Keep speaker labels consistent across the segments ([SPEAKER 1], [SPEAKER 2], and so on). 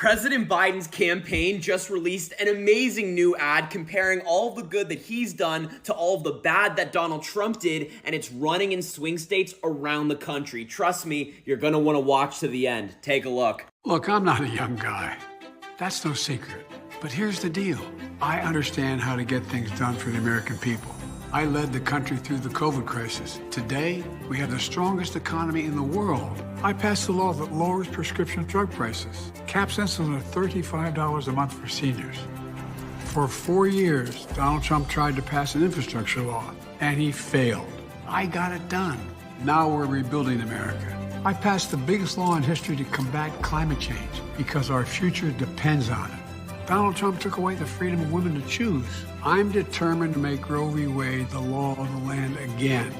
[SPEAKER 1] President Biden's campaign just released an amazing new ad comparing all of the good that he's done to all of the bad that Donald Trump did, and it's running in swing states around the country. Trust me, you're going to want to watch to the end. Take a look.
[SPEAKER 2] Look, I'm not a young guy. That's no secret. But here's the deal. I understand how to get things done for the American people. I led the country through the COVID crisis. Today, we have the strongest economy in the world. I passed a law that lowers prescription drug prices, caps insulin at $35 a month for seniors. For 4 years, Donald Trump tried to pass an infrastructure law, and he failed. I got it done. Now we're rebuilding America. I passed the biggest law in history to combat climate change because our future depends on it. Donald Trump took away the freedom of women to choose. I'm determined to make Roe v. Wade the law of the land again.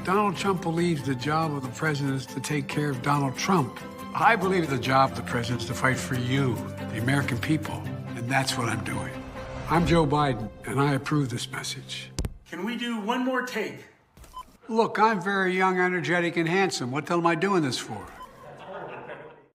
[SPEAKER 2] Donald Trump believes the job of the president is to take care of Donald Trump. I believe the job of the president is to fight for you, the American people, and that's what I'm doing. I'm Joe Biden, and I approve this message.
[SPEAKER 3] Can we do one more take?
[SPEAKER 2] Look, I'm very young, energetic, and handsome. What the hell am I doing this for?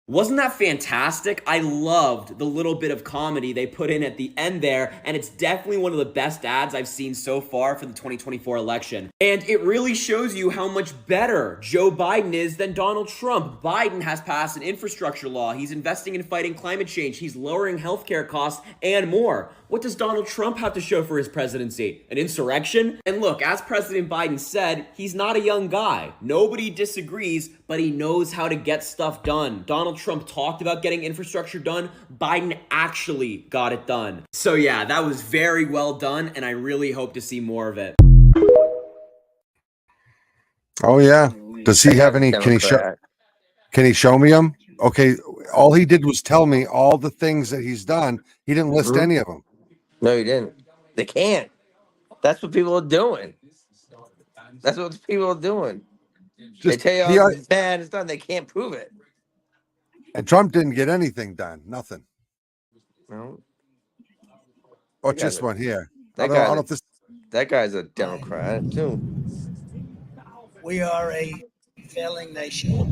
[SPEAKER 1] Wasn't that fantastic? I loved the little bit of comedy they put in at the end there, and it's definitely one of the best ads I've seen so far for the 2024 election. And it really shows you how much better Joe Biden is than Donald Trump. Biden has passed an infrastructure law. He's investing in fighting climate change. He's lowering healthcare costs and more. What does Donald Trump have to show for his presidency? An insurrection? And look, as President Biden said, he's not a young guy. Nobody disagrees, but he knows how to get stuff done. Donald Trump talked about getting infrastructure done. Biden actually got it done. So yeah, that was very well done, and I really hope to see more of it.
[SPEAKER 4] Oh yeah. Does he have any? Can he show me them? Okay. All he did was tell me all the things that he's done. He didn't list any of them.
[SPEAKER 5] No, he didn't. They can't. That's what people are doing. That's what people are doing. They tell you all it's bad, it's done. They can't prove it.
[SPEAKER 4] And Trump didn't get anything done. Nothing.
[SPEAKER 5] No.
[SPEAKER 4] What's this one here?
[SPEAKER 5] That guy's a Democrat too.
[SPEAKER 6] We are a failing nation.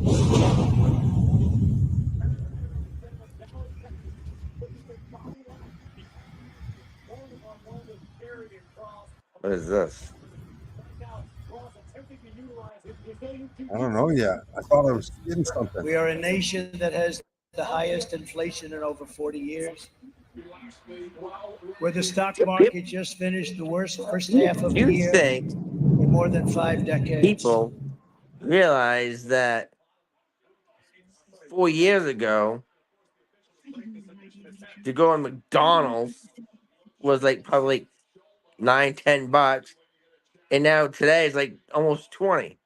[SPEAKER 5] What is this?
[SPEAKER 4] I don't know yet. I thought I was getting something.
[SPEAKER 6] We are a nation that has the highest inflation in over 40 years. Where the stock market just finished the worst first half of the year in more than 5 decades.
[SPEAKER 5] People realize that 4 years ago, to go on McDonald's was like probably $9-10, and now today is like almost 20.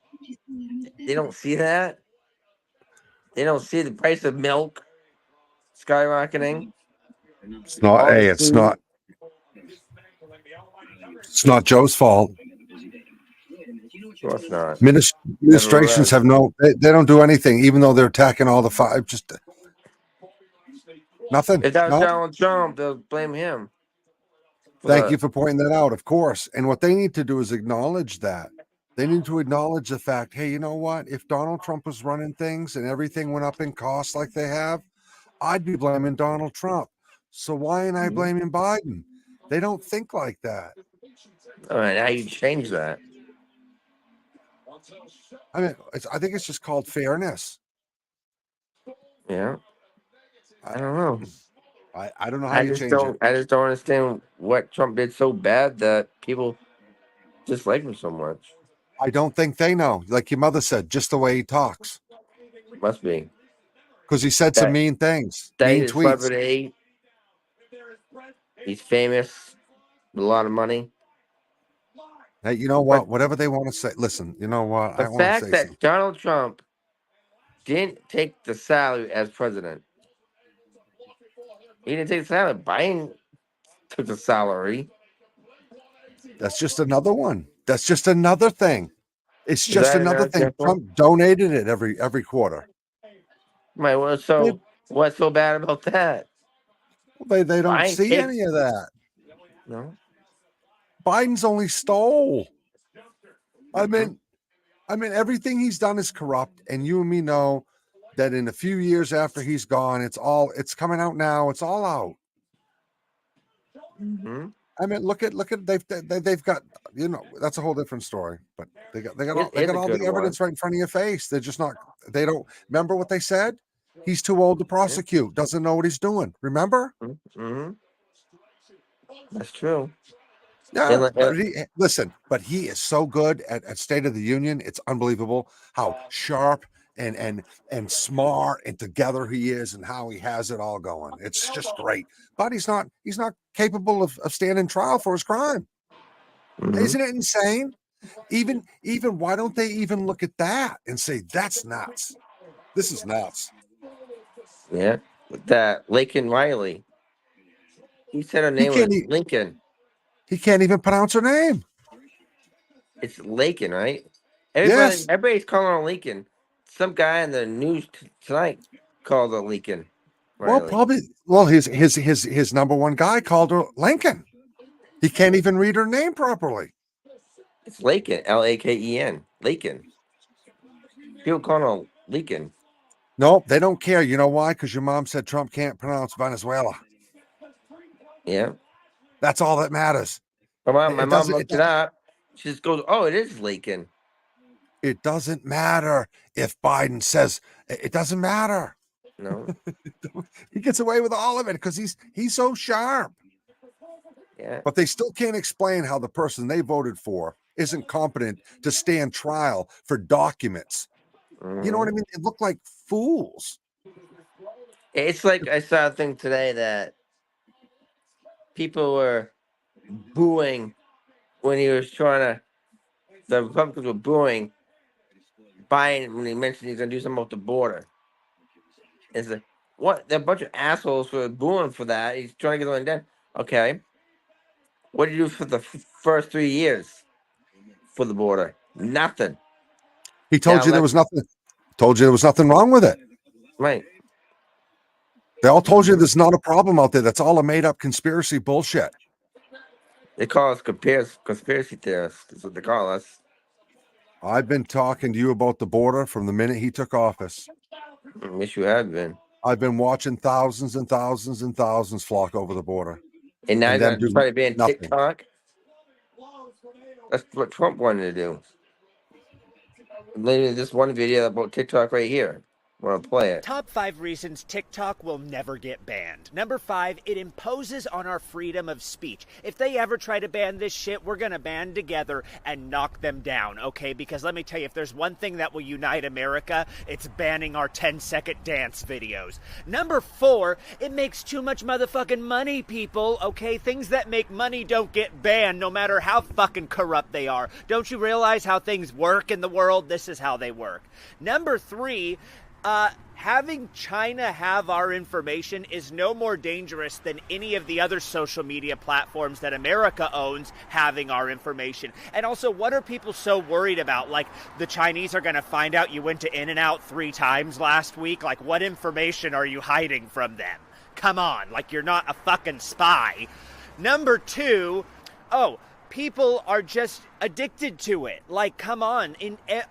[SPEAKER 5] They don't see that. They don't see the price of milk skyrocketing.
[SPEAKER 4] It's not. Hey, it's not. It's not Joe's fault.
[SPEAKER 5] Of course not.
[SPEAKER 4] Administrations have no. They don't do anything, even though they're attacking all the five. Just nothing.
[SPEAKER 5] If that was Donald Trump, they'll blame him.
[SPEAKER 4] Thank you for pointing that out, of course. And what they need to do is acknowledge that. They need to acknowledge the fact, hey, you know what? If Donald Trump was running things and everything went up in cost like they have, I'd be blaming Donald Trump. So why am I blaming Biden? They don't think like that.
[SPEAKER 5] All right, how you change that?
[SPEAKER 4] I mean, I think it's just called fairness.
[SPEAKER 5] Yeah. I don't know.
[SPEAKER 4] I don't know how you change it.
[SPEAKER 5] I just don't understand what Trump did so bad that people dislike him so much.
[SPEAKER 4] I don't think they know. Like your mother said, just the way he talks.
[SPEAKER 5] Must be.
[SPEAKER 4] Because he said some mean things. Mean tweets.
[SPEAKER 5] Celebrity. He's famous with a lot of money.
[SPEAKER 4] Hey, you know what? Whatever they want to say. Listen, you know what?
[SPEAKER 5] The fact that Donald Trump didn't take the salary as president. He didn't take the salary. Biden took the salary.
[SPEAKER 4] That's just another one. That's just another thing. It's just another thing. Trump donated it every quarter.
[SPEAKER 5] Right. Well, so what's so bad about that?
[SPEAKER 4] Well, they don't see any of that.
[SPEAKER 5] No.
[SPEAKER 4] Biden's only stole. I mean, everything he's done is corrupt, and you and me know that in a few years after he's gone, it's coming out now. It's all out.
[SPEAKER 5] Mm-hmm.
[SPEAKER 4] I mean, look at they've got, you know, that's a whole different story. But they got
[SPEAKER 5] It's a
[SPEAKER 4] all
[SPEAKER 5] good
[SPEAKER 4] the evidence
[SPEAKER 5] one.
[SPEAKER 4] right in front of your face. They're just not. They don't remember what they said. He's too old to prosecute. Doesn't know what he's doing. Remember?
[SPEAKER 5] Mm-hmm. That's true.
[SPEAKER 4] Yeah, but listen, but he is so good at State of the Union. It's unbelievable how sharp and smart and together he is, and how he has it all going. It's just great. But he's not capable of standing trial for his crime.
[SPEAKER 5] Mhm.
[SPEAKER 4] Isn't it insane? Even why don't they even look at that and say that's nuts? This is nuts.
[SPEAKER 5] Yeah, with that Lincoln Riley. He said her
[SPEAKER 4] He
[SPEAKER 5] name was
[SPEAKER 4] can't
[SPEAKER 5] Lincoln.
[SPEAKER 4] he can't even pronounce her name.
[SPEAKER 5] It's Lincoln, right?
[SPEAKER 4] Yes.
[SPEAKER 5] Everybody's calling her Lincoln. Some guy in the news tonight called her Lincoln
[SPEAKER 4] Well,
[SPEAKER 5] Riley.
[SPEAKER 4] probably. Well, his number one guy called her Lincoln. He can't even read her name properly.
[SPEAKER 5] It's Laken, Laken, Laken. People call her Lincoln.
[SPEAKER 4] No, they don't care. You know why? Because your mom said Trump can't pronounce Venezuela.
[SPEAKER 5] Yeah.
[SPEAKER 4] That's all that matters.
[SPEAKER 5] My
[SPEAKER 4] It
[SPEAKER 5] mom
[SPEAKER 4] doesn't.
[SPEAKER 5] looked it up. She just goes, "Oh, it is Laken."
[SPEAKER 4] It doesn't matter if Biden says it doesn't matter.
[SPEAKER 5] No.
[SPEAKER 4] He gets away with all of it because he's so sharp.
[SPEAKER 5] Yeah.
[SPEAKER 4] But they still can't explain how the person they voted for isn't competent to stand trial for documents. You know what I mean? They look like fools.
[SPEAKER 5] It's like I saw a thing today that people were booing when he was trying to. The Republicans were booing Biden when he mentioned he's going to do something about the border. It's like, what? They're a bunch of assholes for booing for that. He's trying to get something done. Okay. What did you do for the first 3 years for the border? Nothing.
[SPEAKER 4] He told
[SPEAKER 5] Now
[SPEAKER 4] you there
[SPEAKER 5] let's-
[SPEAKER 4] was nothing. Told you there was nothing wrong with it.
[SPEAKER 5] Right.
[SPEAKER 4] They all told you there's not a problem out there. That's all a made up conspiracy bullshit.
[SPEAKER 5] They call us conspiracy theorists. That's what they call us.
[SPEAKER 4] I've been talking to you about the border from the minute he took office.
[SPEAKER 5] I wish you had been.
[SPEAKER 4] I've been watching thousands and thousands and thousands flock over the border.
[SPEAKER 5] And now
[SPEAKER 4] And
[SPEAKER 5] you're
[SPEAKER 4] them
[SPEAKER 5] going to
[SPEAKER 4] do
[SPEAKER 5] try to ban
[SPEAKER 4] nothing.
[SPEAKER 5] TikTok? That's what Trump wanted to do. Literally, this one video about TikTok right here. I'm going to play it.
[SPEAKER 7] Top 5 reasons TikTok will never get banned. Number 5, it imposes on our freedom of speech. If they ever try to ban this shit, we're gonna band together and knock them down, okay? Because let me tell you, if there's one thing that will unite America, it's banning our 10-second dance videos. Number 4, it makes too much motherfucking money, people, okay? Things that make money don't get banned, no matter how fucking corrupt they are. Don't you realize how things work in the world? This is how they work. Number 3, having China have our information is no more dangerous than any of the other social media platforms that America owns having our information. And also, what are people so worried about? Like, the Chinese are going to find out you went to In-N-Out 3 times last week? Like, what information are you hiding from them? Come on, like, you're not a fucking spy. Number 2, people are just addicted to it. Like, come on.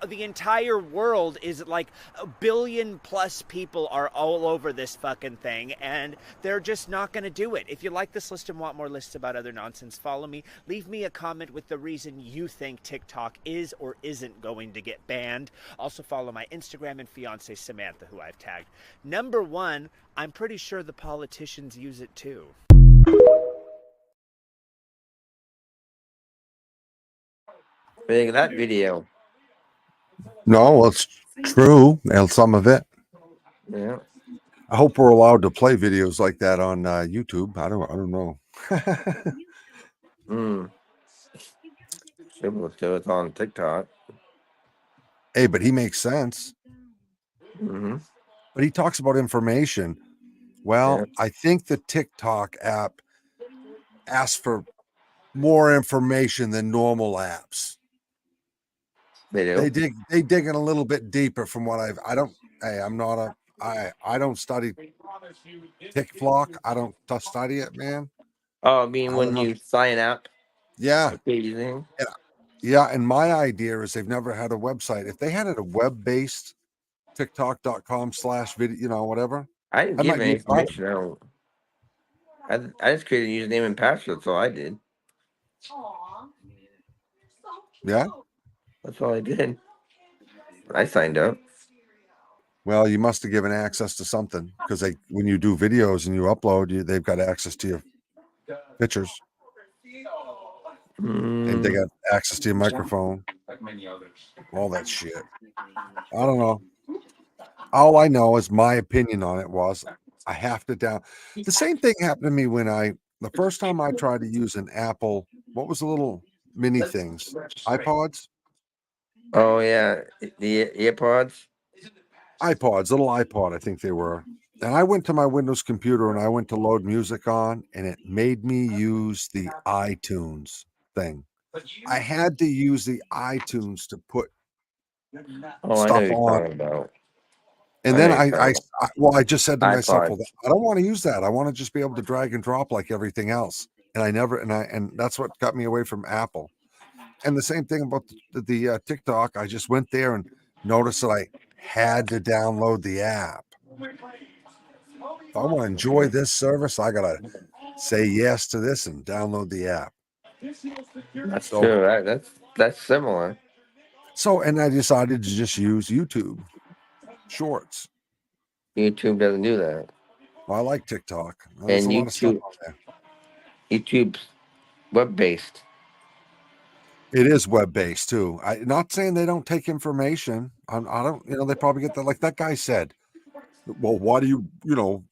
[SPEAKER 7] The entire world is like 1 billion plus people are all over this fucking thing, and they're just not going to do it. If you like this list and want more lists about other nonsense, follow me. Leave me a comment with the reason you think TikTok is or isn't going to get banned. Also follow my Instagram and fiance Samantha, who I've tagged. Number 1, I'm pretty sure the politicians use it too.
[SPEAKER 5] What do you think of that video?
[SPEAKER 4] No, well, it's true. And some of it.
[SPEAKER 5] Yeah.
[SPEAKER 4] I hope we're allowed to play videos like that on YouTube. I don't know.
[SPEAKER 5] Similar to it on TikTok.
[SPEAKER 4] Hey, but he makes sense.
[SPEAKER 5] Mm-hmm.
[SPEAKER 4] But he talks about information. Well,
[SPEAKER 5] Yeah.
[SPEAKER 4] I think the TikTok app asks for more information than normal apps.
[SPEAKER 5] They do.
[SPEAKER 4] They dig in a little bit deeper from what I don't study TikTok. I don't study it, man.
[SPEAKER 5] Oh, I mean, when you sign up.
[SPEAKER 4] Yeah.
[SPEAKER 5] Okay,
[SPEAKER 4] Yeah, and my idea is they've never had a website. If they had a web-based TikTok.com/video, whatever.
[SPEAKER 5] I didn't
[SPEAKER 4] I
[SPEAKER 5] give
[SPEAKER 4] might
[SPEAKER 5] any
[SPEAKER 4] use that.
[SPEAKER 5] information out. I just created a username and password. That's all I did.
[SPEAKER 4] Yeah.
[SPEAKER 5] That's all I did. I signed up.
[SPEAKER 4] Well, you must have given access to something because when you do videos and you upload, they've got access to your pictures and they got access to your microphone, all that shit. I don't know. All I know is my opinion on it was I have to down. The same thing happened to me when the first time I tried to use an Apple. What was the little mini things? iPods?
[SPEAKER 5] Oh yeah, the earpods.
[SPEAKER 4] Little iPod, I think they were. And I went to my Windows computer and I went to load music on, and it made me use the iTunes thing. I had to use the iTunes to put
[SPEAKER 5] Oh, I know
[SPEAKER 4] stuff
[SPEAKER 5] what you're
[SPEAKER 4] on.
[SPEAKER 5] talking about.
[SPEAKER 4] And then I just said to myself,
[SPEAKER 5] iPods.
[SPEAKER 4] well, I don't want to use that. I want to just be able to drag and drop like everything else. And that's what got me away from Apple. And the same thing about the TikTok. I just went there and noticed that I had to download the app. If I want to enjoy this service, I gotta say yes to this and download the app.
[SPEAKER 5] That's true. That's similar.
[SPEAKER 4] So, and I decided to just use YouTube Shorts.
[SPEAKER 5] YouTube doesn't do that.
[SPEAKER 4] Well, I like TikTok. There's
[SPEAKER 5] And
[SPEAKER 4] a lot of stuff on there.
[SPEAKER 5] YouTube's web-based.
[SPEAKER 4] It is web-based too. I'm not saying they don't take information. I don't, they probably get that. Like that guy said, well, why do you,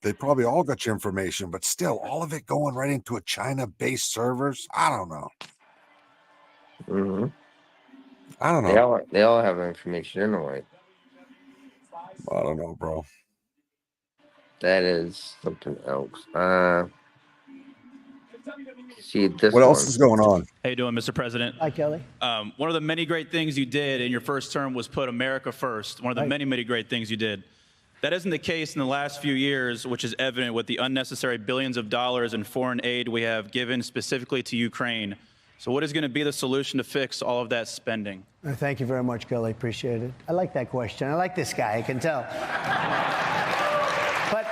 [SPEAKER 4] they probably all got your information, but still all of it going right into a China-based servers. I don't know.
[SPEAKER 5] Mm-hmm.
[SPEAKER 4] I don't know.
[SPEAKER 5] They all have information anyway.
[SPEAKER 4] I don't know, bro.
[SPEAKER 5] That is something else. See this.
[SPEAKER 4] What else is going on?
[SPEAKER 8] How you doing, Mr. President?
[SPEAKER 6] Hi, Kelly.
[SPEAKER 8] One of the many great things you did in your first term was put America first. One of the many, many great things you did. That isn't the case in the last few years, which is evident with the unnecessary billions of dollars in foreign aid we have given specifically to Ukraine. So what is going to be the solution to fix all of that spending?
[SPEAKER 6] Thank you very much, Kelly. Appreciate it. I like that question. I like this guy. I can tell. But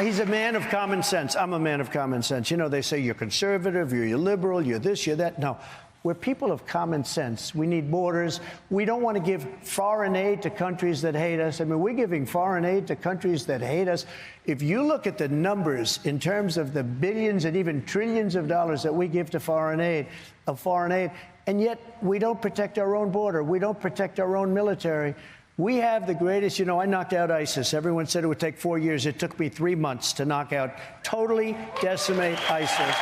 [SPEAKER 6] he's a man of common sense. I'm a man of common sense. They say you're conservative, you're liberal, you're this, you're that. No. We're people of common sense. We need borders. We don't want to give foreign aid to countries that hate us. I mean, we're giving foreign aid to countries that hate us. If you look at the numbers in terms of the billions and even trillions of dollars that we give to foreign aid, and yet we don't protect our own border. We don't protect our own military. We have the greatest, I knocked out ISIS. Everyone said it would take 4 years. It took me 3 months to knock out, totally decimate ISIS.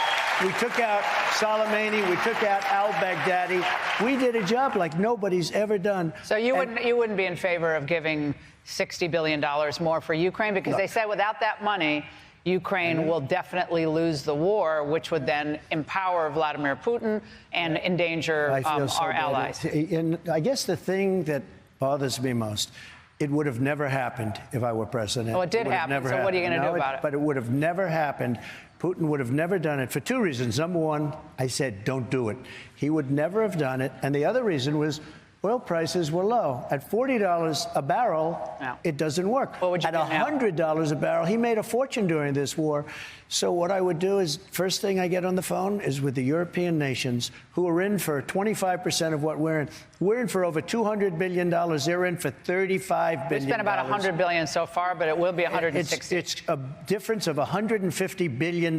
[SPEAKER 6] We took out Soleimani. We took out al-Baghdadi. We did a job like nobody's ever done.
[SPEAKER 9] So you wouldn't be in favor of giving $60 billion more for Ukraine? Because they said without that money, Ukraine will definitely lose the war, which would then empower Vladimir Putin and endanger our allies.
[SPEAKER 6] And I guess the thing that bothers me most, it would have never happened if I were president.
[SPEAKER 9] Well, it did happen, so what are you going to do about it?
[SPEAKER 6] But it would have never happened. Putin would have never done it for two reasons. Number one, I said, don't do it. He would never have done it. And the other reason was oil prices were low. At $40 a barrel, it doesn't work.
[SPEAKER 9] What would you
[SPEAKER 6] At
[SPEAKER 9] do now?
[SPEAKER 6] $100 a barrel, he made a fortune during this war. So what I would do is, first thing I get on the phone is with the European nations who are in for 25% of what we're in. We're in for over $200 billion. They're in for $35 billion.
[SPEAKER 9] We spent about $100 billion so far, but it will be $160.
[SPEAKER 6] It's a difference of $150 billion.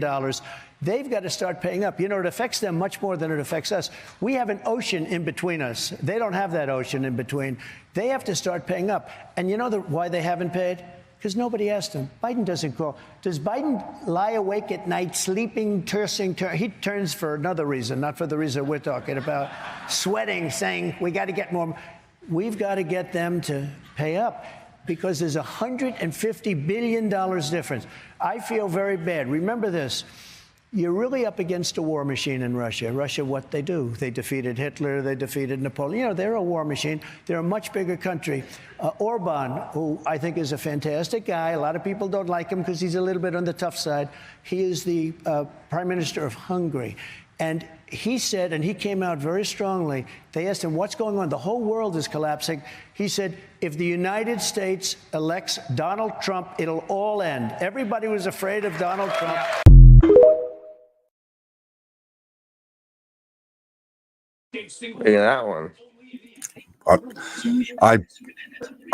[SPEAKER 6] They've got to start paying up. It affects them much more than it affects us. We have an ocean in between us. They don't have that ocean in between. They have to start paying up. And why they haven't paid? Because nobody asked him. Biden doesn't call. Does Biden lie awake at night, sleeping, he turns for another reason, not for the reason we're talking about, sweating, saying, we got to get more. We've got to get them to pay up because there's $150 billion difference. I feel very bad. Remember this. You're really up against a war machine in Russia. Russia, what they do? They defeated Hitler. They defeated Napoleon. They're a war machine. They're a much bigger country. Orban, who I think is a fantastic guy. A lot of people don't like him because he's a little bit on the tough side. He is the prime minister of Hungary. And he said, and he came out very strongly, they asked him, what's going on? The whole world is collapsing. He said, if the United States elects Donald Trump, it'll all end. Everybody was afraid of Donald Trump.
[SPEAKER 5] Look at that one.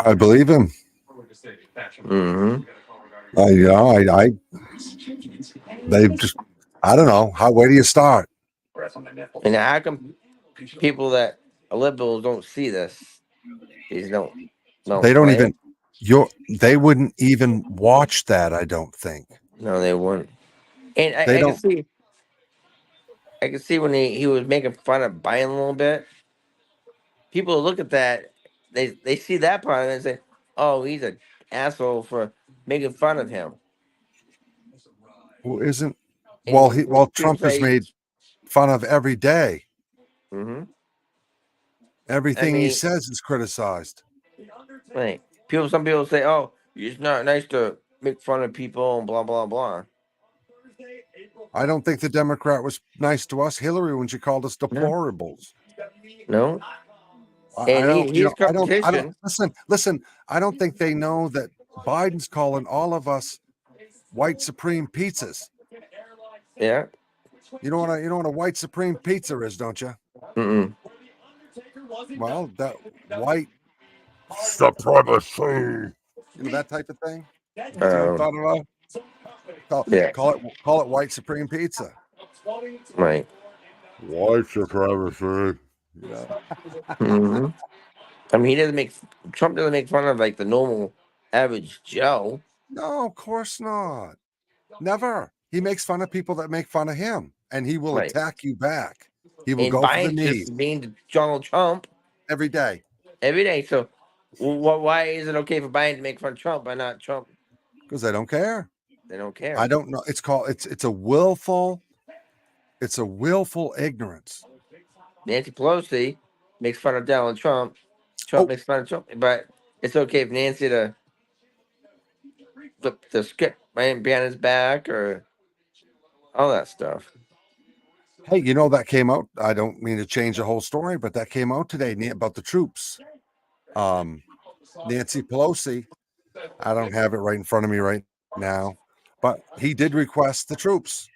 [SPEAKER 4] I believe him.
[SPEAKER 5] Mm-hmm.
[SPEAKER 4] They just, I don't know. Where do you start?
[SPEAKER 5] And how come people that are liberals don't see this? These don't
[SPEAKER 4] They don't
[SPEAKER 5] play
[SPEAKER 4] even. They wouldn't even watch that. I don't think.
[SPEAKER 5] No, they wouldn't. And
[SPEAKER 4] They
[SPEAKER 5] I can
[SPEAKER 4] don't.
[SPEAKER 5] see. I can see when he was making fun of Biden a little bit. People look at that, they see that part and they say, "Oh, he's an asshole for making fun of him."
[SPEAKER 4] Well, isn't
[SPEAKER 5] And
[SPEAKER 4] well
[SPEAKER 5] people
[SPEAKER 4] Trump is
[SPEAKER 5] say,
[SPEAKER 4] made fun of every day.
[SPEAKER 5] mm-hmm. I
[SPEAKER 4] Everything he
[SPEAKER 5] mean,
[SPEAKER 4] says is criticized.
[SPEAKER 5] right. Some people say, "Oh, it's not nice to make fun of people," and blah blah blah.
[SPEAKER 4] I don't think the Democrat was nice to us, Hillary, when she called us deplorables.
[SPEAKER 5] No.
[SPEAKER 4] I
[SPEAKER 5] And
[SPEAKER 4] don't,
[SPEAKER 5] he's
[SPEAKER 4] I don't
[SPEAKER 5] competition.
[SPEAKER 4] listen. I don't think they know that Biden's calling all of us white supreme pizzas.
[SPEAKER 5] Yeah.
[SPEAKER 4] You know what a white supreme pizza is, don't you?
[SPEAKER 5] Mm-mm.
[SPEAKER 4] Well, that white supremacy. That type of thing. You know what I'm talking about?
[SPEAKER 5] Yeah.
[SPEAKER 4] Call it white supreme pizza.
[SPEAKER 5] Right.
[SPEAKER 4] White supremacy.
[SPEAKER 5] Mm-hmm. I mean, Trump doesn't make fun of like the normal average Joe.
[SPEAKER 4] No, of course not. Never. He makes fun of people that make fun of him, and he will
[SPEAKER 5] Right.
[SPEAKER 4] attack you back. He will
[SPEAKER 5] And
[SPEAKER 4] go for the
[SPEAKER 5] Biden's
[SPEAKER 4] knee
[SPEAKER 5] just being to Donald Trump
[SPEAKER 4] every day.
[SPEAKER 5] every day. So, why is it okay for Biden to make fun of Trump but not Trump?
[SPEAKER 4] Because they don't care.
[SPEAKER 5] They don't care.
[SPEAKER 4] I don't know. It's a willful ignorance.
[SPEAKER 5] Nancy Pelosi makes fun of Donald Trump. Trump makes fun of Trump, but it's okay for Nancy to flip the script right behind his back or all that stuff.
[SPEAKER 4] Hey, that came out. I don't mean to change the whole story, but that came out today about the troops. Nancy Pelosi, I don't have it right in front of me right now, but he did request the troops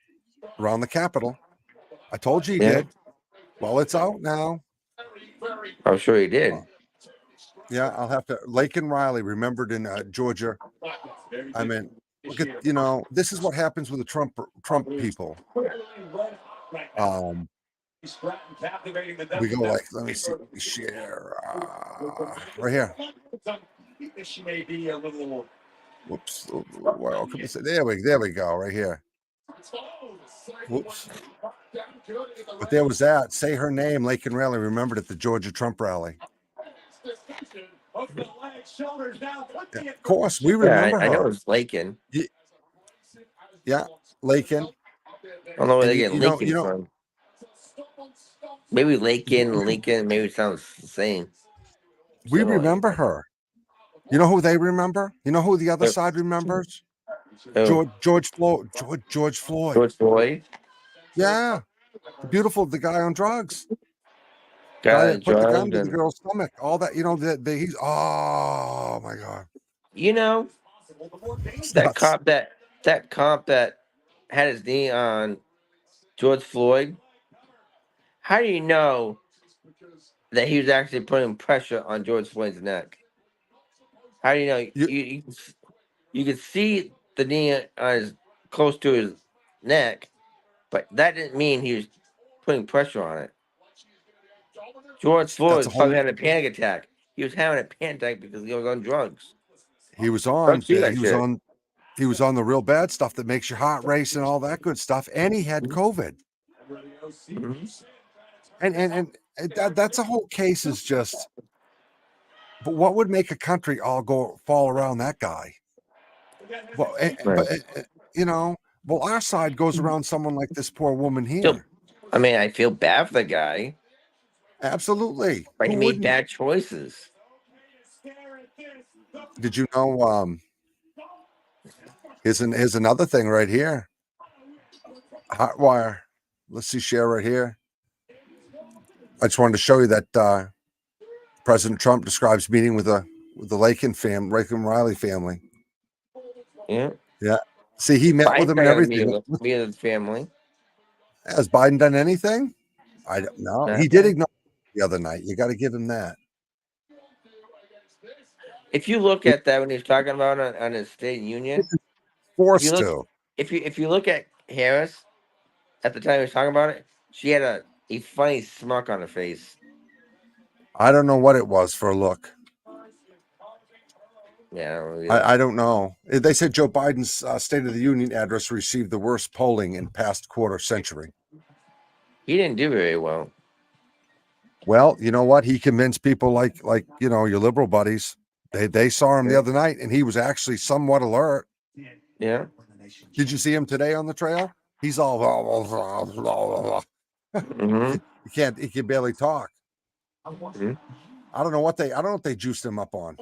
[SPEAKER 4] around the Capitol. I told you he did. Well, it's out now.
[SPEAKER 5] I'm sure he did.
[SPEAKER 4] Yeah, I'll have to. Lake and Riley remembered in Georgia. I mean, look at this is what happens with the Trump people. We go like, let me see, share right here. Whoops. Well, can we say, there we go, right here. Whoops. But there was that. Say her name, Lake and Riley remembered at the Georgia Trump rally. Yeah, of course, we remember her.
[SPEAKER 5] I know it's Lakin.
[SPEAKER 4] Yeah, Lakin.
[SPEAKER 5] I don't know where they get Lincoln from. Maybe Lakin, Lincoln, maybe it sounds the same.
[SPEAKER 4] We remember her. You know who they remember? You know who the other side remembers? George Floyd. George Floyd.
[SPEAKER 5] George Floyd?
[SPEAKER 4] Yeah. The guy on drugs.
[SPEAKER 5] Guy
[SPEAKER 4] that put the gun to the
[SPEAKER 5] and
[SPEAKER 4] girl's stomach. All that, he's, oh my God.
[SPEAKER 5] That cop that had his knee on George Floyd, how do you know that he was actually putting pressure on George Floyd's neck? How do you know? You could see the knee close to his neck, but that didn't mean he was putting pressure on it. George Floyd was probably having a panic attack. He was having a panic attack because he was on drugs.
[SPEAKER 4] He was on the real bad stuff that makes your heart race and all that good stuff, and he had COVID.
[SPEAKER 5] Mm-hmm.
[SPEAKER 4] And that's a whole case is just. But what would make a country all fall around that guy? Well, but our side goes around someone like this poor woman here.
[SPEAKER 5] I mean, I feel bad for the guy.
[SPEAKER 4] Absolutely,
[SPEAKER 5] but he made bad choices.
[SPEAKER 4] Did you know? Here's another thing right here. Hotwire. let's see, share right here. I just wanted to show you that President Trump describes meeting with the Lakin Riley family.
[SPEAKER 5] Yeah.
[SPEAKER 4] Yeah. See, he met with them and everything.
[SPEAKER 5] Me and his family.
[SPEAKER 4] Has Biden done anything? I don't know. He did ignore the other night. You got to give him that.
[SPEAKER 5] If you look at that when he's talking about on his State Union,
[SPEAKER 4] forced to.
[SPEAKER 5] If you look at Harris at the time he was talking about it, she had a funny smirk on her face.
[SPEAKER 4] I don't know what it was for a look.
[SPEAKER 5] Yeah,
[SPEAKER 4] I don't know. They said Joe Biden's State of the Union address received the worst polling in past quarter century.
[SPEAKER 5] He didn't do very well.
[SPEAKER 4] Well, you know what? He convinced people like your liberal buddies. They saw him the other night, and he was actually somewhat alert.
[SPEAKER 5] Yeah.
[SPEAKER 4] Did you see him today on the trail? He's all he can barely talk.
[SPEAKER 5] Mm-hmm.
[SPEAKER 4] I don't know what they juiced him up on.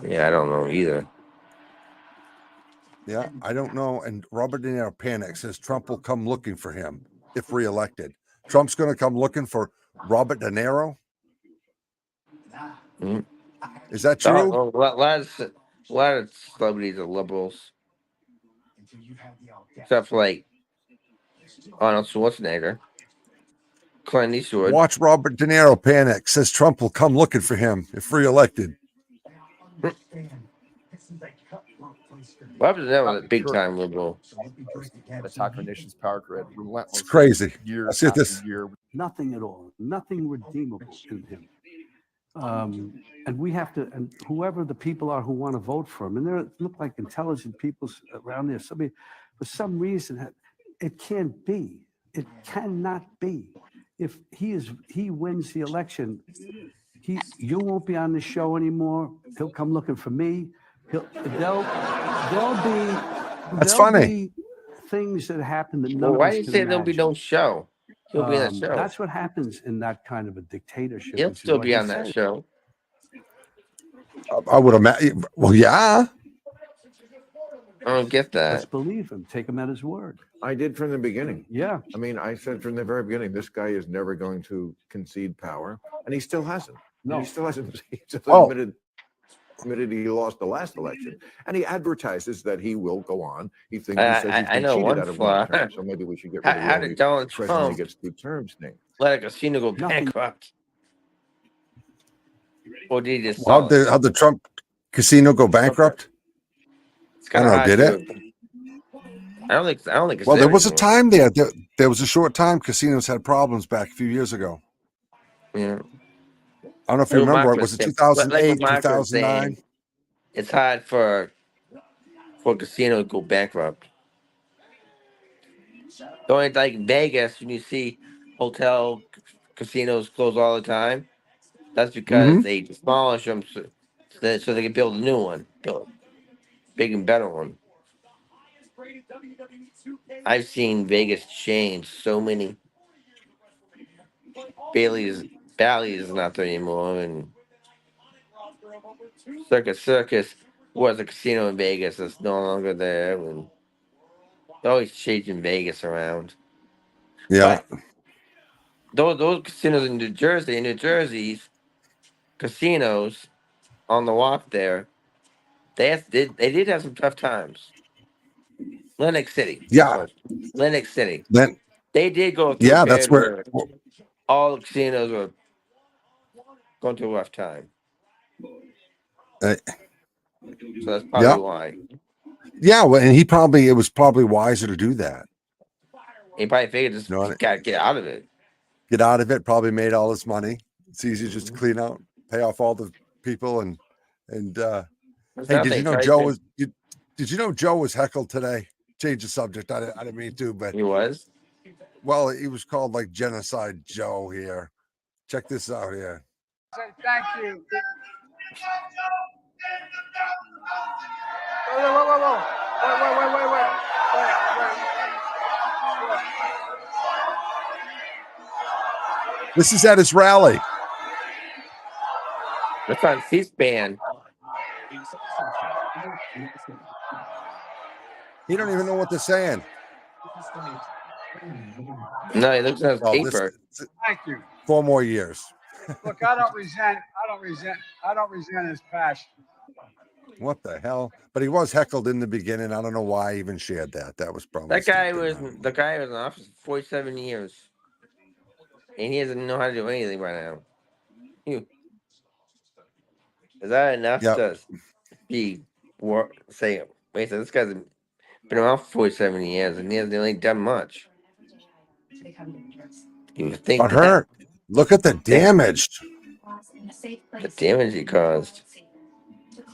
[SPEAKER 5] Yeah, I don't know either.
[SPEAKER 4] Yeah, I don't know. And Robert De Niro panics, says Trump will come looking for him if reelected. Trump's going to come looking for Robert De Niro.
[SPEAKER 5] Mm-hmm.
[SPEAKER 4] Is that true?
[SPEAKER 5] A lot of celebrities are liberals, except for like Arnold Schwarzenegger, Clint Eastwood.
[SPEAKER 4] Watch Robert De Niro panic, says Trump will come looking for him if reelected.
[SPEAKER 5] Robert De Niro was a big time liberal.
[SPEAKER 10] Attack the nation's power grid.
[SPEAKER 4] It's crazy.
[SPEAKER 10] Year
[SPEAKER 4] I see
[SPEAKER 10] after
[SPEAKER 4] this.
[SPEAKER 10] year.
[SPEAKER 11] Nothing at all. Nothing redeemable in him. And we have to, and whoever the people are who want to vote for him, and there look like intelligent people around there. Somebody, for some reason, it can't be. It cannot be. If he wins the election, you won't be on the show anymore. He'll come looking for me. There'll be things that happen that none of us
[SPEAKER 5] Why do you
[SPEAKER 11] can
[SPEAKER 5] say
[SPEAKER 11] imagine.
[SPEAKER 5] there'll be no show? He'll be on that show.
[SPEAKER 11] That's what happens in that kind of a dictatorship.
[SPEAKER 5] He'll still be on that show.
[SPEAKER 4] I would imagine. Well, yeah.
[SPEAKER 5] I don't get that.
[SPEAKER 11] Let's believe him. Take him at his word.
[SPEAKER 10] I did from the beginning.
[SPEAKER 11] Yeah.
[SPEAKER 10] I mean, I said from the very beginning, this guy is never going to concede power, and he still hasn't.
[SPEAKER 11] No.
[SPEAKER 10] He still hasn't. He just
[SPEAKER 4] Oh.
[SPEAKER 10] admitted he lost the last election, and he advertises that he will go on. He thinks
[SPEAKER 5] I-
[SPEAKER 10] he says he's
[SPEAKER 5] I
[SPEAKER 10] been
[SPEAKER 5] know
[SPEAKER 10] cheated
[SPEAKER 5] one
[SPEAKER 10] out of
[SPEAKER 5] flaw.
[SPEAKER 10] one term, so maybe we should get rid of
[SPEAKER 5] How
[SPEAKER 10] the
[SPEAKER 5] did Donald
[SPEAKER 10] president
[SPEAKER 5] Trump
[SPEAKER 10] gets 2 terms thing.
[SPEAKER 5] let a casino go bankrupt? Or did he just
[SPEAKER 4] How'd the Trump casino go bankrupt? I don't know. Did it?
[SPEAKER 5] I don't think it's
[SPEAKER 4] Well, there was a
[SPEAKER 5] anymore.
[SPEAKER 4] time there. There was a short time casinos had problems back a few years ago.
[SPEAKER 5] Yeah.
[SPEAKER 4] I don't know if you remember. It was it 2008,
[SPEAKER 5] Like Mark was
[SPEAKER 4] 2009?
[SPEAKER 5] saying, it's hard for a casino to go bankrupt. Going like Vegas, when you see casinos close all the time, that's because they demolish them so they can build a new one, build a big and better one. I've seen Vegas change so many. Bally's is not there anymore, and Circus was a casino in Vegas that's no longer there, and they're always changing Vegas around.
[SPEAKER 4] Yeah.
[SPEAKER 5] But those casinos in New Jersey's casinos on the walk there, they did have some tough times. Lennox City.
[SPEAKER 4] Yeah.
[SPEAKER 5] Lennox City.
[SPEAKER 4] Then
[SPEAKER 5] They did go through
[SPEAKER 4] yeah,
[SPEAKER 5] a
[SPEAKER 4] that's
[SPEAKER 5] period
[SPEAKER 4] where.
[SPEAKER 5] all the casinos were going through a rough time. So that's probably why.
[SPEAKER 4] Yeah, well, and it was probably wiser to do that.
[SPEAKER 5] He probably figured just gotta get out of it.
[SPEAKER 4] Get out of it. Probably made all his money. It's easy just to clean out, pay off all the people, and hey, did you know Joe was? Did you know Joe was heckled today? Change the subject. I didn't mean to, but
[SPEAKER 5] he was.
[SPEAKER 4] Well, he was called like Genocide Joe here. Check this out here.
[SPEAKER 12] Thank you. Wait.
[SPEAKER 4] This is at his rally.
[SPEAKER 5] That's on C-SPAN.
[SPEAKER 4] He don't even know what they're saying.
[SPEAKER 5] No, he looks at his
[SPEAKER 4] Well,
[SPEAKER 5] paper.
[SPEAKER 12] Thank you.
[SPEAKER 4] 4 more years.
[SPEAKER 12] Look, I don't resent his passion.
[SPEAKER 4] What the hell? But he was heckled in the beginning. I don't know why I even shared that. That was probably
[SPEAKER 5] That guy
[SPEAKER 4] stupid.
[SPEAKER 5] was the guy was in office for 47 years, and he doesn't know how to do anything right now. Is that enough to be say? Wait, so this guy's been around for 47 years, and he hasn't really done much. You would think
[SPEAKER 4] But hurt. Look at the damage.
[SPEAKER 5] The damage he caused.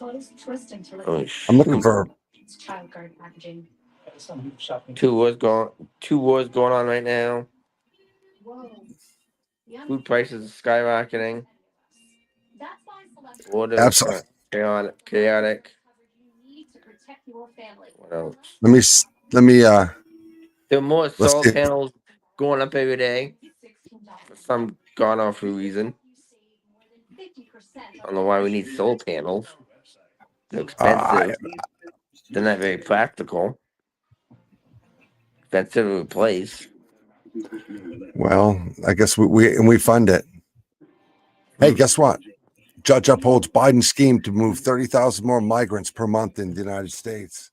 [SPEAKER 5] Oh,
[SPEAKER 4] I'm looking for.
[SPEAKER 5] Two wars going on right now. Food prices are skyrocketing. Orders
[SPEAKER 4] Absolutely.
[SPEAKER 5] chaotic. What else?
[SPEAKER 4] Let me
[SPEAKER 5] There are more
[SPEAKER 4] let's
[SPEAKER 5] solar
[SPEAKER 4] see.
[SPEAKER 5] panels going up every day for some god awful reason. I don't know why we need solar panels. They're expensive. They're not very practical. Expensive to replace.
[SPEAKER 4] Well, I guess we fund it. Hey, guess what? Judge upholds Biden's scheme to move 30,000 more migrants per month in the United States.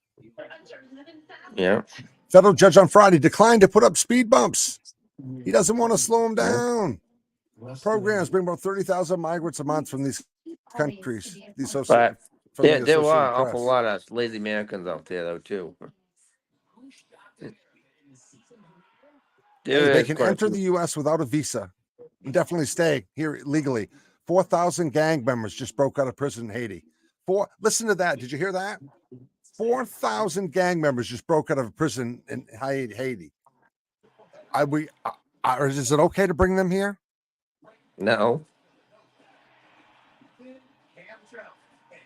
[SPEAKER 5] Yeah.
[SPEAKER 4] Federal judge on Friday declined to put up speed bumps. He doesn't want to slow them down. Programs bring about 30,000 migrants a month from these countries.
[SPEAKER 5] But there are an
[SPEAKER 4] Associated
[SPEAKER 5] awful
[SPEAKER 4] Press.
[SPEAKER 5] lot of lazy Americans out there, though, too.
[SPEAKER 4] Hey, they can enter the U.S. without a visa and definitely stay here legally. 4,000 gang members just broke out of prison in Haiti. Listen to that. Did you hear that? 4,000 gang members just broke out of prison in Haiti. Is it okay to bring them here?
[SPEAKER 5] No.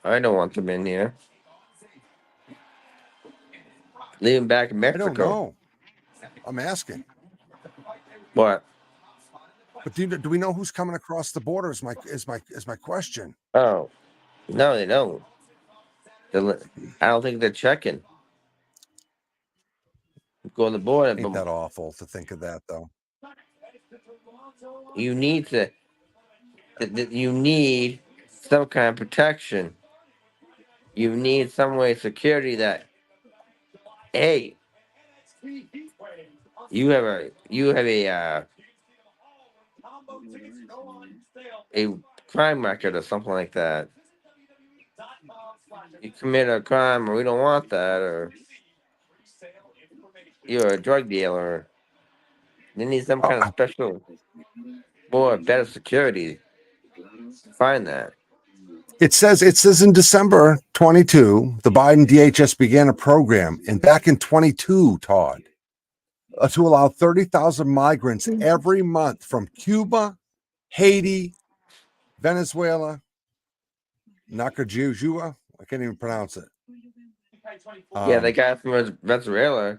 [SPEAKER 5] I don't want them in here. Leave them back in Mexico.
[SPEAKER 4] I don't know. I'm asking.
[SPEAKER 5] What?
[SPEAKER 4] But do we know who's coming across the border? Is my question.
[SPEAKER 5] Oh, no, they don't. I don't think they're checking. Go on the border.
[SPEAKER 4] Ain't that awful to think of that, though?
[SPEAKER 5] You need to. You need some kind of protection. You need some way of security that, hey, you have a crime record or something like that. You commit a crime, or we don't want that, or you're a drug dealer. They need some kind of special, better security to find that.
[SPEAKER 4] It says in December 22, the Biden DHS began a program, and back in 22, Todd, to allow 30,000 migrants every month from Cuba, Haiti, Venezuela, Nicaragua. I can't even pronounce it.
[SPEAKER 5] Yeah, the guy from Venezuela,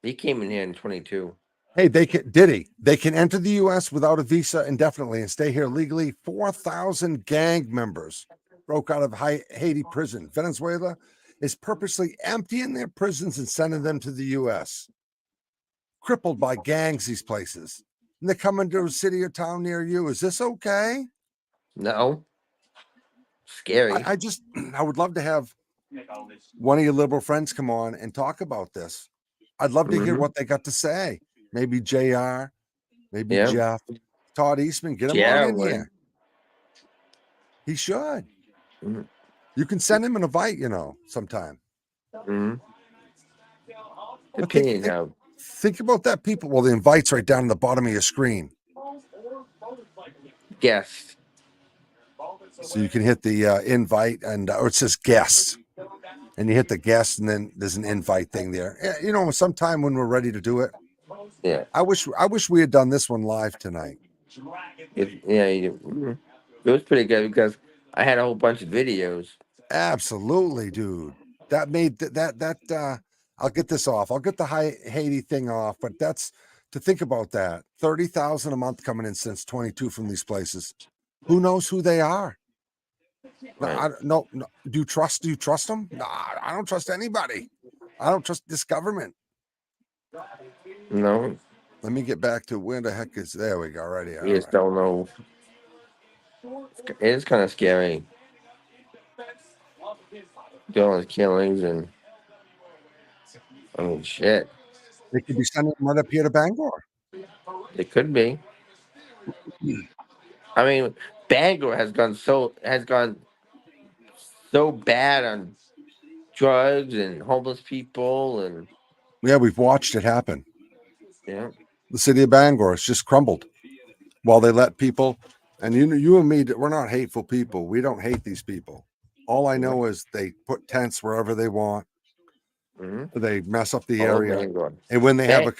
[SPEAKER 5] he came in here in 22.
[SPEAKER 4] Hey, they can enter the U.S. without a visa indefinitely and stay here legally. 4,000 gang members broke out of Haiti prison. Venezuela is purposely emptying their prisons and sending them to the U.S. Crippled by gangs, these places. And they're coming to a city or town near you. Is this okay?
[SPEAKER 5] No. Scary.
[SPEAKER 4] I would love to have one of your liberal friends come on and talk about this. I'd love to hear what they got to say. Maybe JR, maybe Jeff, Todd Eastman, get him on in here. He should.
[SPEAKER 5] Mm-hmm.
[SPEAKER 4] You can send him an invite, sometime.
[SPEAKER 5] Mm-hmm.
[SPEAKER 4] Think about that, people. Well, the invite's right down in the bottom of your screen.
[SPEAKER 5] Guest.
[SPEAKER 4] So you can hit the invite, or it says guest. And you hit the guest, and then there's an invite thing there. Sometime when we're ready to do it.
[SPEAKER 5] Yeah.
[SPEAKER 4] I wish we had done this one live tonight.
[SPEAKER 5] It was pretty good because I had a whole bunch of videos.
[SPEAKER 4] Absolutely, dude. That made that I'll get this off. I'll get the Haiti thing off, but that's to think about that. 30,000 a month coming in since 22 from these places. Who knows who they are?
[SPEAKER 5] Right.
[SPEAKER 4] No. Do you trust them? No, I don't trust anybody. I don't trust this government.
[SPEAKER 5] No.
[SPEAKER 4] Let me get back to where the heck is. There we go. Right here.
[SPEAKER 5] We just don't know. It's kind of scary. Doing killings and shit.
[SPEAKER 4] They could be sending them right up here to Bangor.
[SPEAKER 5] It could be. I mean, Bangor has gone so bad on drugs and homeless people and
[SPEAKER 4] Yeah, we've watched it happen.
[SPEAKER 5] yeah.
[SPEAKER 4] The city of Bangor has just crumbled while they let people. And you and me, we're not hateful people. We don't hate these people. All I know is they put tents wherever they want.
[SPEAKER 5] Mm-hmm.
[SPEAKER 4] They mess up the
[SPEAKER 5] Oh,
[SPEAKER 4] area.
[SPEAKER 5] Bangor.
[SPEAKER 4] And when they have a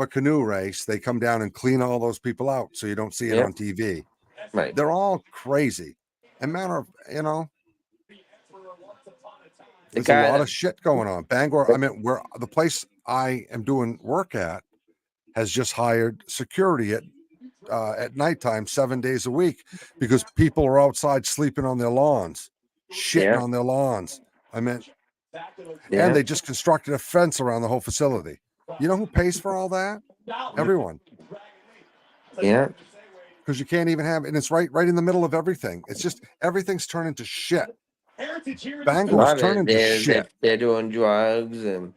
[SPEAKER 4] canoe race, they come down and clean all those people out so you don't see it on TV.
[SPEAKER 5] Right.
[SPEAKER 4] They're all crazy. And matter of, there's a lot of shit going on. Bangor, I mean, where the place I am doing work at has just hired security at nighttime 7 days a week because people are outside sleeping on their lawns, shitting on their lawns. I mean, and they just constructed a fence around the whole facility. You know who pays for all that? Everyone.
[SPEAKER 5] Yeah.
[SPEAKER 4] Because you can't even have, and it's right in the middle of everything. It's just everything's turning to shit. Bangor's turning to shit.
[SPEAKER 5] They're doing drugs and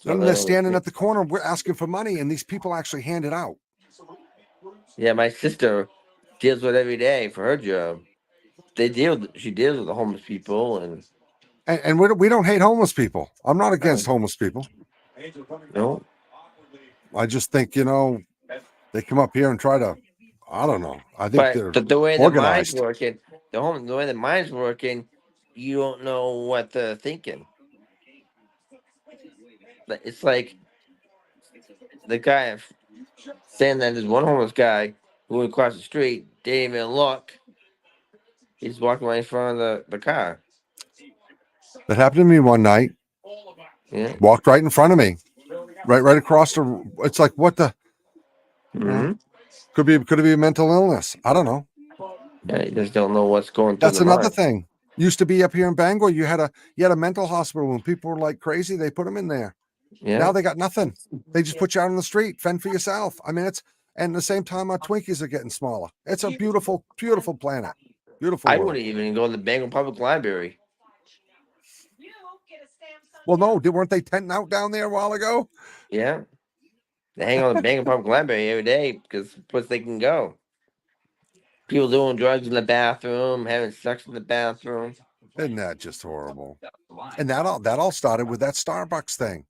[SPEAKER 4] they're standing at the corner. We're asking for money, and these people actually hand it out.
[SPEAKER 5] Yeah, my sister deals with it every day for her job. She deals with the homeless people
[SPEAKER 4] and we don't hate homeless people. I'm not against homeless people.
[SPEAKER 5] No.
[SPEAKER 4] I just think, they come up here and try to, I don't know. I think they're
[SPEAKER 5] the way
[SPEAKER 4] organized.
[SPEAKER 5] the mind's working, the way the mind's working, you don't know what they're thinking. It's like the guy saying that there's one homeless guy who went across the street, didn't even look. He's walking right in front of the car.
[SPEAKER 4] That happened to me one night.
[SPEAKER 5] Yeah.
[SPEAKER 4] Walked right in front of me. Right across the. It's like, what the?
[SPEAKER 5] Mm-hmm.
[SPEAKER 4] Could it be a mental illness? I don't know.
[SPEAKER 5] Yeah, you just don't know what's going through.
[SPEAKER 4] That's another thing. Used to be up here in Bangor. You had a mental hospital when people were like crazy. They put them in there.
[SPEAKER 5] Yeah.
[SPEAKER 4] Now they got nothing. They just put you out on the street. Fend for yourself. I mean, and at the same time, our Twinkies are getting smaller. It's a beautiful, beautiful planet. Beautiful.
[SPEAKER 5] I
[SPEAKER 4] world.
[SPEAKER 5] wouldn't even go to the Bangor Public Library.
[SPEAKER 4] Well, no, weren't they tenting out down there a while ago?
[SPEAKER 5] Yeah. They hang on the Bangor Public Library every day because it's the place they can go. People doing drugs in the bathroom, having sex in the bathroom.
[SPEAKER 4] Isn't that just horrible? And that all started with that Starbucks thing.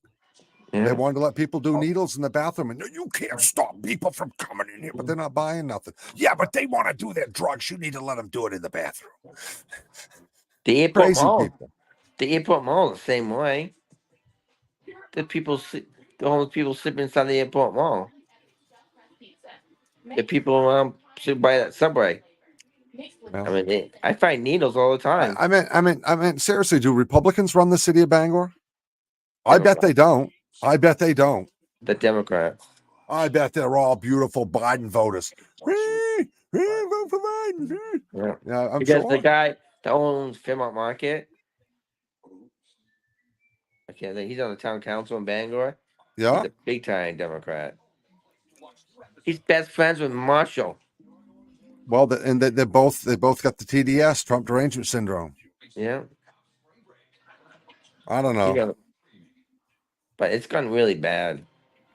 [SPEAKER 5] Yeah.
[SPEAKER 4] They wanted to let people do needles in the bathroom, and you can't stop people from coming in here, but they're not buying nothing. Yeah, but they want to do their drugs. You need to let them do it in the bathroom.
[SPEAKER 5] The airport
[SPEAKER 4] Crazy
[SPEAKER 5] mall.
[SPEAKER 4] people.
[SPEAKER 5] The airport mall the same way. The homeless people sleep inside the airport mall. The people sit by that subway.
[SPEAKER 4] Well,
[SPEAKER 5] I mean, I find needles all the time.
[SPEAKER 4] I mean, seriously, do Republicans run the city of Bangor? I bet they don't. I bet they don't.
[SPEAKER 5] The Democrats.
[SPEAKER 4] I bet they're all beautiful Biden voters. Vote for Biden.
[SPEAKER 5] Yeah,
[SPEAKER 4] I'm
[SPEAKER 5] because
[SPEAKER 4] sure.
[SPEAKER 5] the guy that owns Fairmont Market, I can't think. He's on the town council in Bangor.
[SPEAKER 4] Yeah,
[SPEAKER 5] he's a big time Democrat. He's best friends with Marshall.
[SPEAKER 4] Well, they both got the TDS, Trump derangement syndrome.
[SPEAKER 5] Yeah.
[SPEAKER 4] I don't know.
[SPEAKER 5] But it's gone really bad.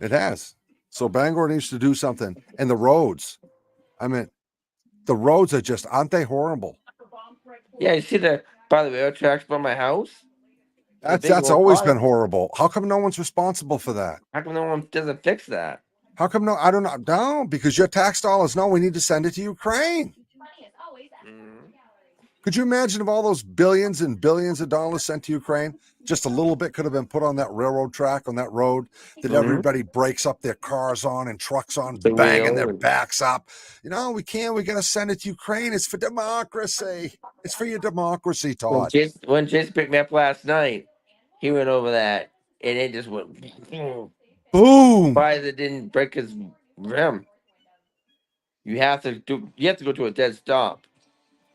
[SPEAKER 4] It has. So Bangor needs to do something. And the roads. I mean, the roads are just, aren't they horrible?
[SPEAKER 5] Yeah, you see by the rail tracks by my house?
[SPEAKER 4] That's always been horrible. How come no one's responsible for that?
[SPEAKER 5] How come no one doesn't fix that?
[SPEAKER 4] How come no? I don't know. No, because your tax dollars. No, we need to send it to Ukraine. Could you imagine if all those billions and billions of dollars sent to Ukraine, just a little bit could have been put on that railroad track, on that road that everybody breaks up their cars on and trucks on, banging their backs up. We can't. We got to send it to Ukraine. It's for democracy. It's for your democracy, Todd.
[SPEAKER 5] When Jason picked me up last night, he went over that, and it just went
[SPEAKER 4] boom.
[SPEAKER 5] Why it didn't break his rim? You have to go to a dead stop.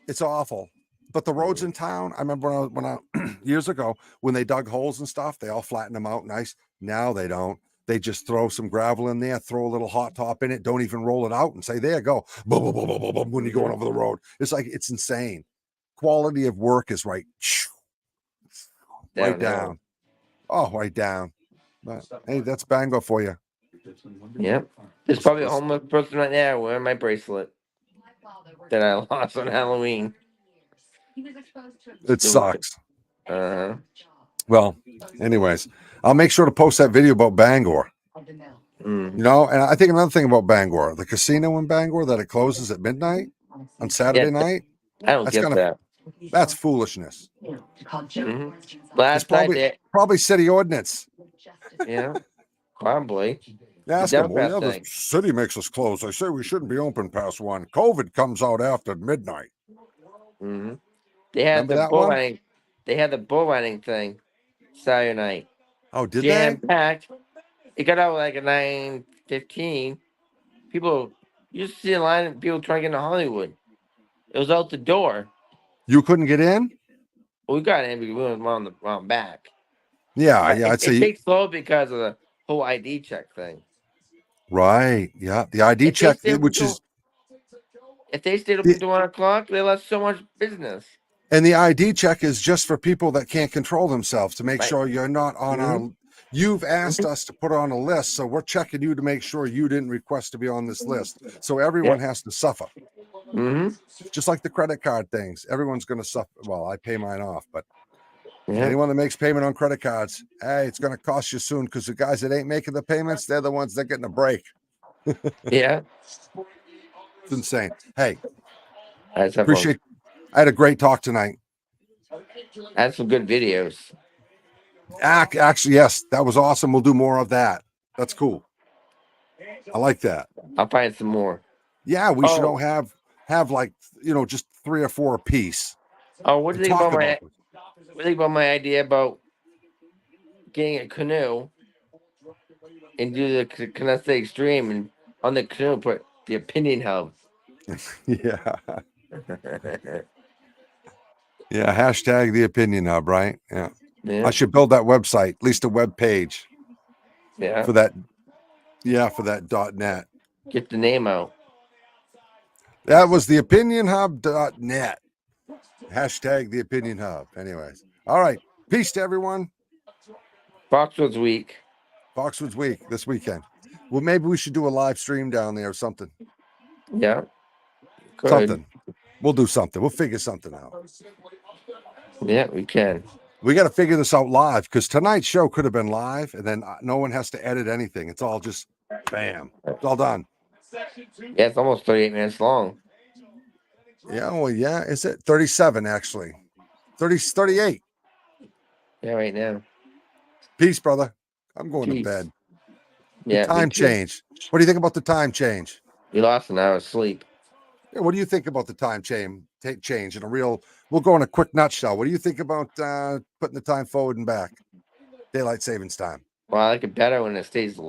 [SPEAKER 4] It's awful. but the roads in town, I remember when I years ago when they dug holes and stuff, they all flattened them out nice. Now they don't. They just throw some gravel in there, throw a little hot top in it, don't even roll it out and say, there you go. Boom, boom, boom, boom, boom, boom, when you're going over the road. It's like, it's insane. Quality of work is right down. Oh, right down. But, hey, that's Bangor for you.
[SPEAKER 5] Yep. There's probably a homeless person right now wearing my bracelet that I lost on Halloween.
[SPEAKER 4] It sucks.
[SPEAKER 5] Uh-huh.
[SPEAKER 4] Well, anyways, I'll make sure to post that video about Bangor. You know, and I think another thing about Bangor, the casino in Bangor, that it closes at midnight on Saturday night.
[SPEAKER 5] I don't get that.
[SPEAKER 4] That's foolishness.
[SPEAKER 5] Mm-hmm.
[SPEAKER 4] It's probably city ordinance.
[SPEAKER 5] Yeah, probably.
[SPEAKER 4] Ask them. Well, yeah, the city makes us close. They say we shouldn't be open past 1. COVID comes out after midnight.
[SPEAKER 5] Mm-hmm. They had the bull riding. They had the bull riding thing Saturday night.
[SPEAKER 4] Oh, did
[SPEAKER 5] Jam
[SPEAKER 4] they?
[SPEAKER 5] packed. It got out like at 9:15. People, you see a line of people trying to get into Hollywood. It was out the door.
[SPEAKER 4] You couldn't get in?
[SPEAKER 5] Well, we got in because we went around back.
[SPEAKER 4] Yeah, I'd say
[SPEAKER 5] it takes slow because of the whole ID check thing.
[SPEAKER 4] Right. Yeah, the ID check, which is.
[SPEAKER 5] If they stayed open to 1 o'clock, they lost so much business.
[SPEAKER 4] And the ID check is just for people that can't control themselves to make sure you're not on our. You've asked us to put on a list, so we're checking you to make sure you didn't request to be on this list. So everyone has to suffer. Just like the credit card things, everyone's going to suffer. Well, I pay mine off, but anyone that makes payment on credit cards, hey, it's going to cost you soon because the guys that ain't making the payments, they're the ones that getting a break.
[SPEAKER 5] Yeah,
[SPEAKER 4] it's insane. Hey,
[SPEAKER 5] I
[SPEAKER 4] had a great talk tonight.
[SPEAKER 5] I had some good videos.
[SPEAKER 4] Actually, yes, that was awesome. We'll do more of that. That's cool. I like that.
[SPEAKER 5] I'll find some more.
[SPEAKER 4] Yeah, we should all have like, just 3 or 4 apiece.
[SPEAKER 5] Oh, what do you think about my idea about getting a canoe and do the Canasta Extreme and on the canoe put the opinion hub?
[SPEAKER 4] Yeah. Yeah, hashtag the opinion hub, right? Yeah. I should build that website, at least a web page.
[SPEAKER 5] Yeah.
[SPEAKER 4] For that. Yeah, for that .net.
[SPEAKER 5] Get the name out.
[SPEAKER 4] That was the opinionhub.net. Hashtag the opinion hub. Anyways. All right. Peace to everyone.
[SPEAKER 5] Foxwoods Week.
[SPEAKER 4] Foxwoods Week this weekend. Well, maybe we should do a live stream down there or something.
[SPEAKER 5] Yeah. Good.
[SPEAKER 4] Something. We'll do something. We'll figure something out.
[SPEAKER 5] Yeah, we can.
[SPEAKER 4] We got to figure this out live because tonight's show could have been live and then no one has to edit anything. It's all just bam. It's all done.
[SPEAKER 5] Yeah, it's almost 38 minutes long.
[SPEAKER 4] Yeah, well, yeah. Is it 37 actually? 38.
[SPEAKER 5] Yeah, right now.
[SPEAKER 4] Peace, brother. I'm going to bed.
[SPEAKER 5] Yeah.
[SPEAKER 4] Time change. What do you think about the time change?
[SPEAKER 5] You lost an hour of sleep.
[SPEAKER 4] Yeah, what do you think about the time change in a real? We'll go in a quick nutshell. What do you think about putting the time forward and back? Daylight savings time.
[SPEAKER 5] Well, I like it better when it stays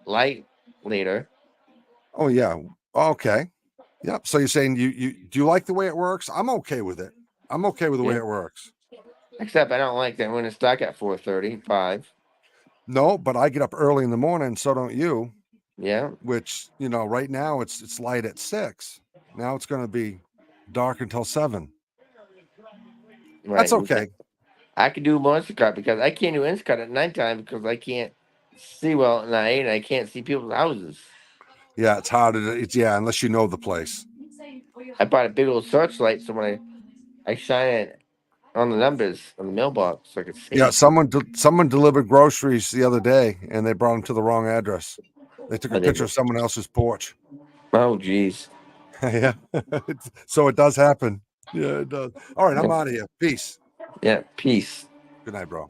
[SPEAKER 5] light later.
[SPEAKER 4] Oh yeah. Okay. Yep. So you're saying you do you like the way it works? I'm okay with it. I'm okay with the way it works.
[SPEAKER 5] Except I don't like that when it's dark at 4:35.
[SPEAKER 4] No, but I get up early in the morning, so don't you?
[SPEAKER 5] Yeah.
[SPEAKER 4] Which, right now it's light at 6. Now it's going to be dark until 7. Right. That's okay.
[SPEAKER 5] I can do more Instacart because I can't do Instacart at nighttime because I can't see well at night and I can't see people's houses.
[SPEAKER 4] Yeah, it's hard. Unless you know the place.
[SPEAKER 5] I bought a big old searchlight so when I shine it on the numbers on the mailbox so I could see.
[SPEAKER 4] Yeah, someone delivered groceries the other day and they brought them to the wrong address. They took a picture of someone else's porch.
[SPEAKER 5] Oh, geez.
[SPEAKER 4] Yeah. So it does happen. Yeah, it does. All right, I'm out of here. Peace.
[SPEAKER 5] Yeah, peace.
[SPEAKER 4] Good night, bro.